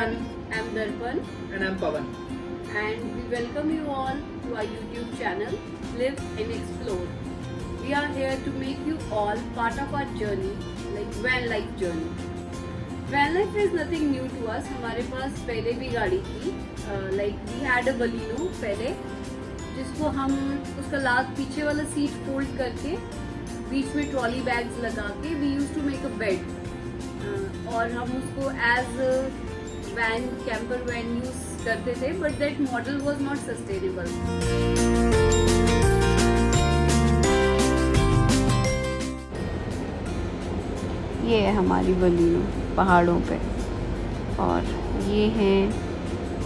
everyone, I'm Darpan And I'm Pavan. and we welcome you all to our YouTube channel Live and Explore. We are here to make you all part of our journey, like van life journey. Van life is nothing new to us. हमारे पास पहले भी गाड़ी थी, like we had a Baleno पहले, जिसको हम उसका last पीछे वाला सीट फोल्ड करके बीच में ट्रॉली बैग्स लगा के we use to make a bed, और हम उसको as van camper van use करते थे, but that model was not sustainable. ये है हमारी बलिनो पहाड़ों पे, और ये हैं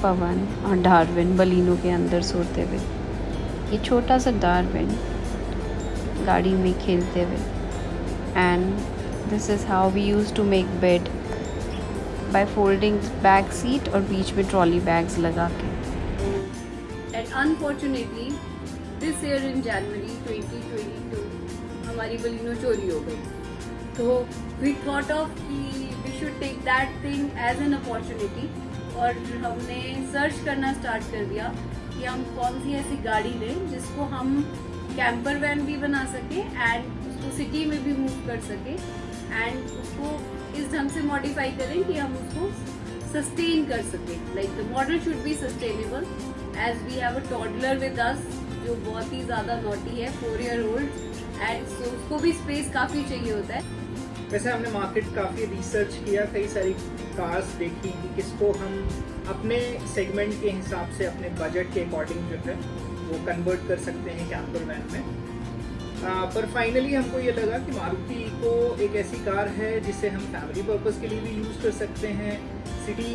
पवन और डार्विन बलिनो के अंदर सोते हुए. ये छोटा सा डार्विन गाड़ी में खेलते हुए. And this is how we use to make bed by folding back seat और बीच में ट्रॉली बैग्स लगा के. And unfortunately this year in January 2022 हमारी बलिनो चोरी हो गई. तो वी थॉट ऑफ कि we should take that thing as an opportunity, और हमने सर्च करना स्टार्ट कर दिया कि हम कौन सी ऐसी गाड़ी लें जिसको हम कैंपर वैन भी बना सकें एंड उसको सिटी में भी मूव कर सकें, एंड उसको इस ढंग से मॉडिफाई करें कि हम उसको सस्टेन कर सकें. Like the model should be sustainable, as we have a toddler with us जो बहुत ही ज़्यादा नॉटी है, 4 year old, एंड सो उसको भी स्पेस काफ़ी चाहिए होता है. वैसे हमने मार्केट काफ़ी रिसर्च किया, कई सारी कार्स देखी कि किसको हम अपने सेगमेंट के हिसाब से अपने बजट के अकॉर्डिंग जो है वो कन्वर्ट कर सकते हैं कैंपर वैन में. पर फाइनली हमको ये लगा कि मारुति इको एक ऐसी कार है जिसे हम फैमिली पर्पस के लिए भी यूज़ कर सकते हैं, सिटी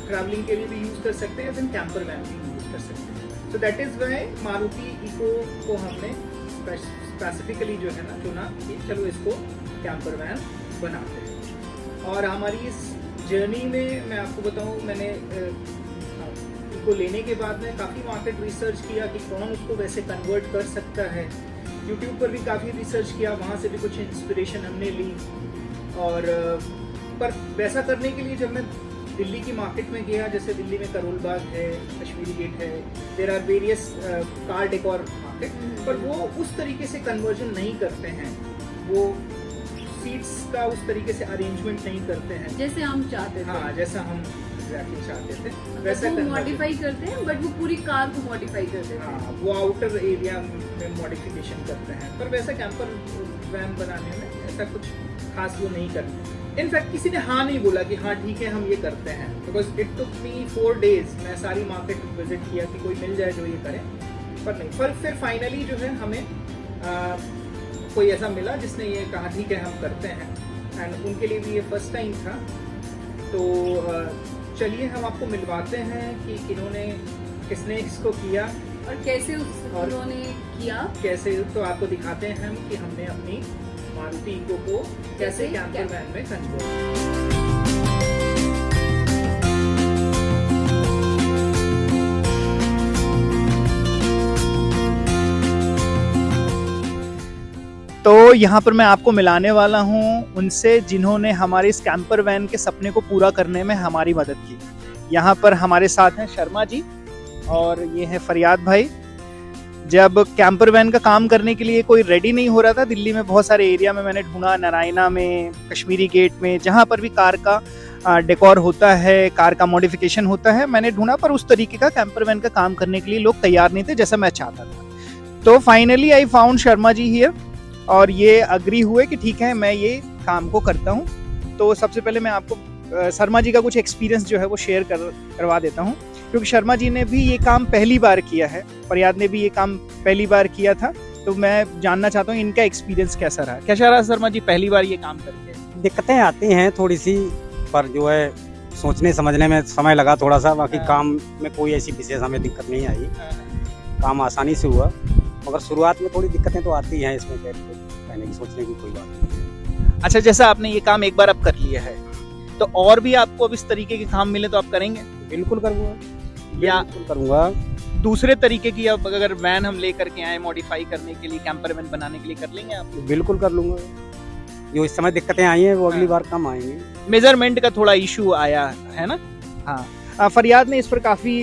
ट्रैवलिंग के लिए भी यूज़ कर सकते हैं, एज एन कैंपर वैन भी यूज़ कर सकते हैं. So that is why Maruti Eeco को हमने स्पेसिफिकली जो है ना चुना कि चलो इसको कैंपर वैन बनाते हैं. और हमारी इस जर्नी में मैं आपको बताऊं, मैंने इसको लेने के बाद में काफ़ी मार्केट रिसर्च किया कि कौन उसको वैसे कन्वर्ट कर सकता है. यूट्यूब पर भी काफ़ी रिसर्च किया, वहाँ से भी कुछ इंस्पिरेशन हमने ली. और पर वैसा करने के लिए जब मैं दिल्ली की मार्केट में गया, जैसे दिल्ली में करोल बाग है, कश्मीरी गेट है, there are various car decor market, पर वो उस तरीके से कन्वर्जन नहीं करते हैं, वो सीट्स का उस तरीके से अरेंजमेंट नहीं करते हैं जैसे हम चाहते थे. हाँ, जैसा हम एग्जैक्टली चाहते थे वैसा वो मॉडिफाई करते हैं, बट वो पूरी कार को मॉडिफाई करते हैं. हाँ, वो आउटर एरिया में मॉडिफिकेशन करते हैं, पर वैसा कैंपर वैन बनाने में ऐसा कुछ खास वो नहीं करते. इनफैक्ट किसी ने हाँ नहीं बोला कि हाँ ठीक है हम ये करते हैं, because it took me 4 days. मैं सारी मार्केट विजिट किया कि कोई मिल जाए जो ये करे, पर नहीं. फिर फाइनली जो है हमें कोई ऐसा मिला जिसने ये कहा ठीक है हम करते हैं, एंड उनके लिए भी ये फर्स्ट टाइम था. तो चलिए हम आपको मिलवाते हैं कि किसने इसको किया और कैसे उन्होंने किया, कैसे, तो आपको दिखाते हैं हम कि हमने अपनी मारुति इको को कैसे कैंपर वैन में कन्वर्ट. तो यहाँ पर मैं आपको मिलाने वाला हूँ उनसे जिन्होंने हमारे इस कैंपर वैन के सपने को पूरा करने में हमारी मदद की. यहाँ पर हमारे साथ हैं शर्मा जी और ये है फरियाद भाई. जब कैंपर वैन का काम करने के लिए कोई रेडी नहीं हो रहा था, दिल्ली में बहुत सारे एरिया में मैंने ढूंढा, नारायणा में, कश्मीरी गेट में, जहाँ पर भी कार का डेकोर होता है, कार का मॉडिफिकेशन होता है, मैंने ढूंढा, पर उस तरीके का कैंपर वैन का काम करने के लिए लोग तैयार नहीं थे जैसा मैं चाहता था. तो finally I found Sharma ji here, और ये अग्री हुए कि ठीक है मैं ये काम को करता हूँ. तो सबसे पहले मैं आपको शर्मा जी का कुछ एक्सपीरियंस जो है वो शेयर करवा देता हूँ, क्योंकि शर्मा जी ने भी ये काम पहली बार किया है, फरियाद ने भी ये काम पहली बार किया था. तो मैं जानना चाहता हूँ इनका एक्सपीरियंस कैसा रहा. कैसा रहा शर्मा जी पहली बार ये काम करके? दिक्कतें आती हैं थोड़ी सी, पर जो है सोचने समझने में समय लगा थोड़ा सा. बाकी काम में कोई ऐसी विशेष हमें दिक्कत नहीं आई, काम आसानी से हुआ. मगर शुरुआत में थोड़ी दिक्कतें तो आती हैं, इसमें कहने की सोचने की कोई बात नहीं. अच्छा, जैसा आपने ये काम एक बार अब कर लिया है, तो और भी आपको अब इस तरीके के काम मिले तो आप करेंगे? बिल्कुल करूँगा, या बिल्कुल करूँगा. दूसरे तरीके की अब अगर वैन हम लेकर के आए मॉडिफाई करने के लिए, कैंपर वैन बनाने के लिए, कर लेंगे आप? बिल्कुल कर लूँगा. जो इस समय दिक्कतें आई हैं वो अगली बार कम आएंगी. मेजरमेंट का थोड़ा इशू आया है ना? हाँ, फरियाद ने इस पर काफ़ी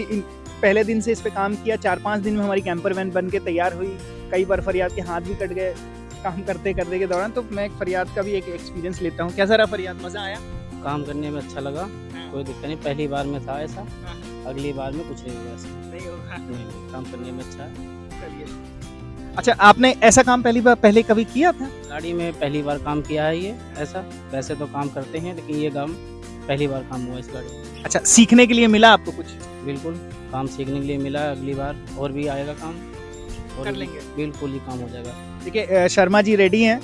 पहले दिन से इस पे काम किया। 4-5 दिन में हमारी कैंपर वैन बन के तैयार हुई। कई बार फरियाद के हाथ भी कट गए काम करते करते के दौरान। तो मैं फरियाद का भी एक एक्सपीरियंस लेता हूँ। कैसा रहा फरियाद, मज़ा आया? काम करने में अच्छा लगा, कोई दिक्कत नहीं। पहली बार में था ऐसा, अगली बार में कुछ नहीं हुआ ऐसा। नहीं होगा। नहीं, काम करने में अच्छा है। अच्छा, आपने ऐसा काम पहले कभी किया था? गाड़ी में पहली बार काम किया है ये ऐसा। वैसे तो काम करते हैं, लेकिन ये काम पहली बार काम हुआ इस गाड़ी में। अच्छा, सीखने के लिए मिला आपको कुछ? बिल्कुल, काम सीखने के लिए मिला। अगली बार और भी आएगा काम, और कर लेंगे। बिल्कुल ही काम हो जाएगा। देखिए, शर्मा जी रेडी हैं,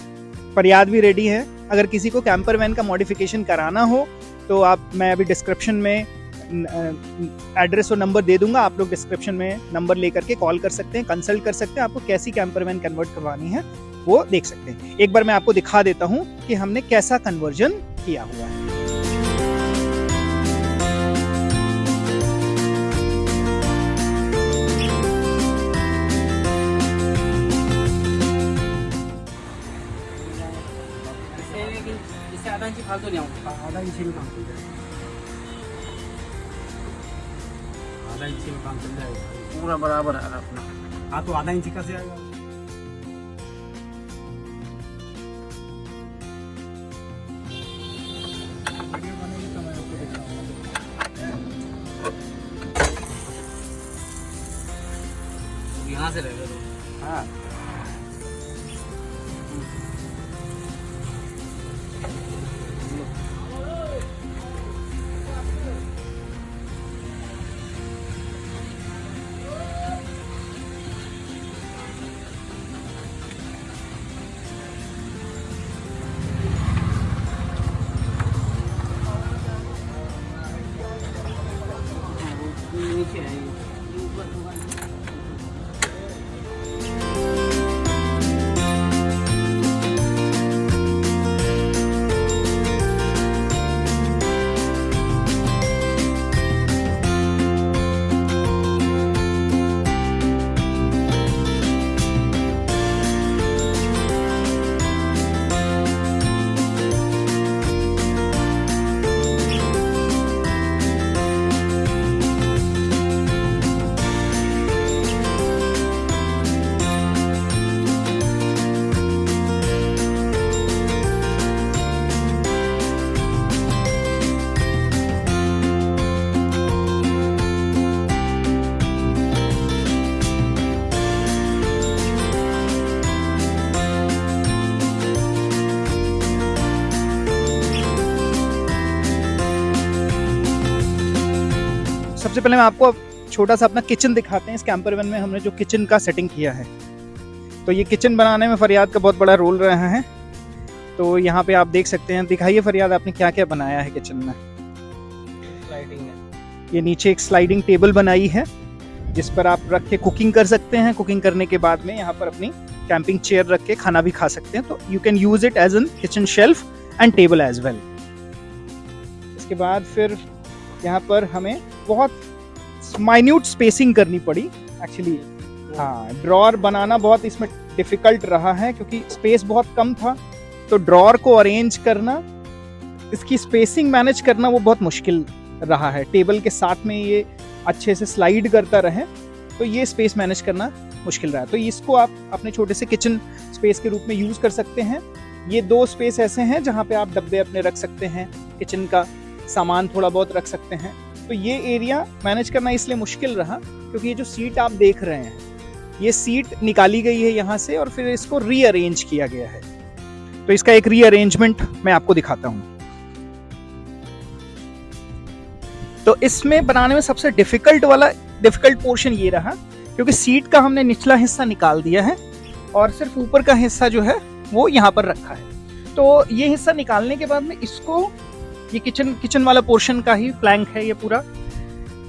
फरियाद भी रेडी है। अगर किसी को कैंपर वैन का मॉडिफिकेशन कराना हो तो मैं अभी डिस्क्रिप्शन में एड्रेस और नंबर दे दूंगा। आप लोग डिस्क्रिप्शन में नंबर लेकर के कॉल कर सकते हैं, कंसल्ट कर सकते हैं। आपको कैसी कैंपर वैन कन्वर्ट करवानी है वो देख सकते हैं। एक बार मैं आपको दिखा देता हूँ कि हमने कैसा कन्वर्जन किया हुआ है। इससे आधा इंच फालतू नहीं आऊँगा, आधा इंच में काम चल जाएगा। आधा इंच में काम चल जाएगा, पूरा बराबर है अपना। हाँ, तो आधा इंच कैसे आएगा? यहाँ से रहेगा तो। हाँ, नीचे है ये। सबसे पहले मैं आपको छोटा सा अपना किचन दिखाते हैं। इस कैंपर वैन में हमने जो किचन का सेटिंग किया है, तो ये किचन बनाने में फरियाद का बहुत बड़ा रोल रहा है। तो यहाँ पे आप देख सकते हैं। दिखाइए फरियाद, आपने क्या क्या बनाया है किचन में? स्लाइडिंग है। ये नीचे एक स्लाइडिंग टेबल बनाई है जिस पर आप रख के कुकिंग कर सकते हैं। कुकिंग करने के बाद में यहाँ पर अपनी कैंपिंग चेयर रख के खाना भी खा सकते हैं। तो you can use it as an kitchen shelf and table as well. इसके बाद फिर यहाँ पर हमें बहुत माइन्यूट स्पेसिंग करनी पड़ी एक्चुअली। हाँ, ड्रॉर बनाना बहुत इसमें डिफिकल्ट रहा है क्योंकि स्पेस बहुत कम था। तो ड्रॉर को अरेंज करना, इसकी स्पेसिंग मैनेज करना वो बहुत मुश्किल रहा है। टेबल के साथ में ये अच्छे से स्लाइड करता रहे तो ये स्पेस मैनेज करना मुश्किल रहा। तो इसको आप अपने छोटे से किचन स्पेस के रूप में यूज कर सकते हैं। ये 2 स्पेस ऐसे हैं जहाँ पे आप डब्बे अपने रख सकते हैं, किचन का सामान थोड़ा बहुत रख सकते हैं। तो ये एरिया मैनेज करना इसलिए मुश्किल रहा क्योंकि ये जो सीट आप देख रहे हैं, ये सीट निकाली गई है यहाँ से और फिर इसको रीअरेंज किया गया है। तो इसका एक रीअरेंजमेंट मैं आपको दिखाता हूँ। तो इसमें बनाने में सबसे डिफिकल्ट पोर्शन ये रहा क्योंकि सीट का हमने निचला हिस्सा निकाल दिया है और सिर्फ ऊपर का हिस्सा जो है वो यहाँ पर रखा है। तो ये हिस्सा निकालने के बाद में इसको, ये किचन वाला पोर्शन का ही फ्लैंक है ये पूरा,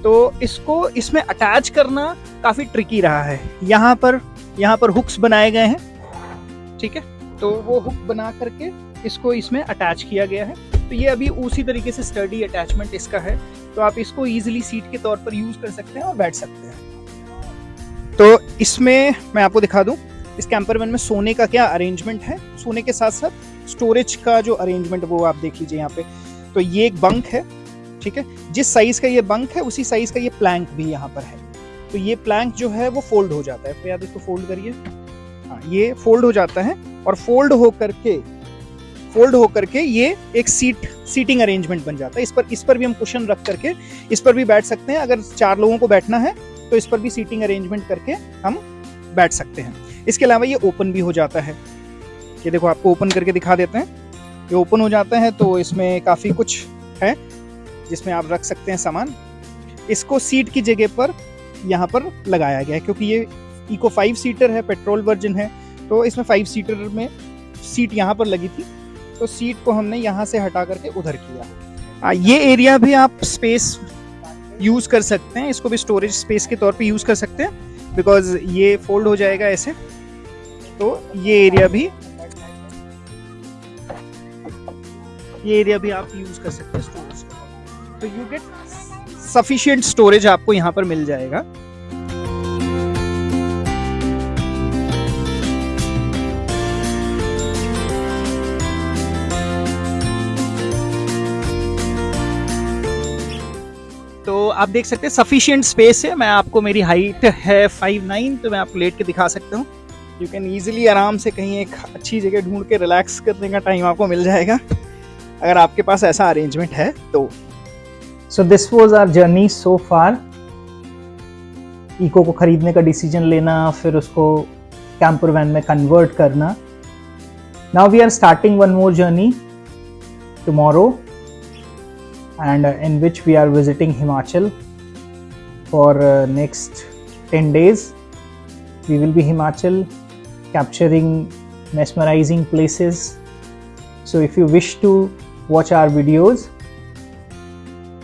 तो इसको इसमें अटैच करना काफी ट्रिकी रहा है। यहाँ पर हुक्स बनाए गए हैं, ठीक है। तो वो हुक बना करके इसको इसमें अटैच किया गया है। तो ये अभी उसी तरीके से स्टडी अटैचमेंट इसका है। तो आप इसको इजीली सीट के तौर पर यूज कर सकते हैं और बैठ सकते हैं। तो इसमें मैं आपको दिखा दूं, इस कैंपर वैन में सोने का क्या अरेंजमेंट है। सोने के साथ साथ स्टोरेज का जो अरेंजमेंट वो आप देख लीजिए यहाँ पे। तो ये एक बंक है, ठीक है। जिस साइज का ये बंक है उसी साइज का ये प्लैंक भी यहाँ पर है। तो ये प्लैंक जो है वो फोल्ड हो जाता है, तो याद इसको फोल्ड करिए। हाँ, ये फोल्ड हो जाता है और फोल्ड होकर के ये एक सीटिंग अरेंजमेंट बन जाता है। इस पर भी हम कुशन रख करके इस पर भी बैठ सकते हैं। अगर 4 लोगों को बैठना है तो इस पर भी सीटिंग अरेंजमेंट करके हम बैठ सकते हैं। इसके अलावा ये ओपन भी हो जाता है। ये देखो, आपको ओपन करके दिखा देते हैं। ये ओपन हो जाता है तो इसमें काफ़ी कुछ है जिसमें आप रख सकते हैं सामान। इसको सीट की जगह पर यहाँ पर लगाया गया है, क्योंकि ये इको 5 सीटर है, पेट्रोल वर्जन है, तो इसमें 5 सीटर में सीट यहाँ पर लगी थी, तो सीट को हमने यहाँ से हटा करके उधर किया। ये एरिया भी आप स्पेस यूज़ कर सकते हैं, इसको भी स्टोरेज स्पेस के तौर पे यूज़ कर सकते हैं, बिकॉज ये फोल्ड हो जाएगा ऐसे। तो ये एरिया भी आप यूज़ कर सकते हैं स्टोरेज। तो यू गेट सफिशिएंट स्टोरेज आपको यहाँ पर मिल जाएगा। तो आप देख सकते हैं सफिशिएंट स्पेस है। मैं आपको, मेरी हाइट है 5'9", तो मैं आपको लेट के दिखा सकता हूँ। यू कैन ईजिली आराम से कहीं एक अच्छी जगह ढूंढ के रिलैक्स करने का टाइम आपको मिल जाएगा, अगर आपके पास ऐसा अरेंजमेंट है तो। So this was our journey so far. Eeco को खरीदने का डिसीजन लेना, फिर उसको कैंपर वैन में कन्वर्ट करना। Now we are starting one more journey tomorrow, and in which we are visiting Himachal for next 10 days. We will be Himachal, capturing mesmerizing places. So if you wish to watch our videos,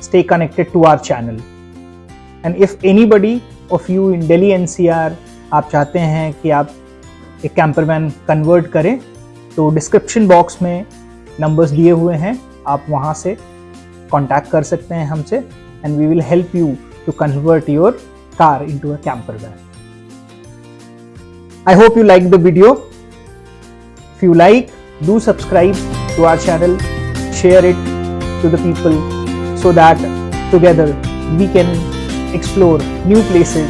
stay connected to our channel. And if anybody of you in Delhi NCR आप चाहते हैं कि आप एक camper van convert करें, तो description box में numbers दिए हुए हैं, आप वहाँ से कॉन्टैक्ट कर सकते हैं हमसे, and we will help you to convert your car into a camper van. I hope you like the video. If you like, do subscribe to our channel, share it to the people, so that together we can explore new places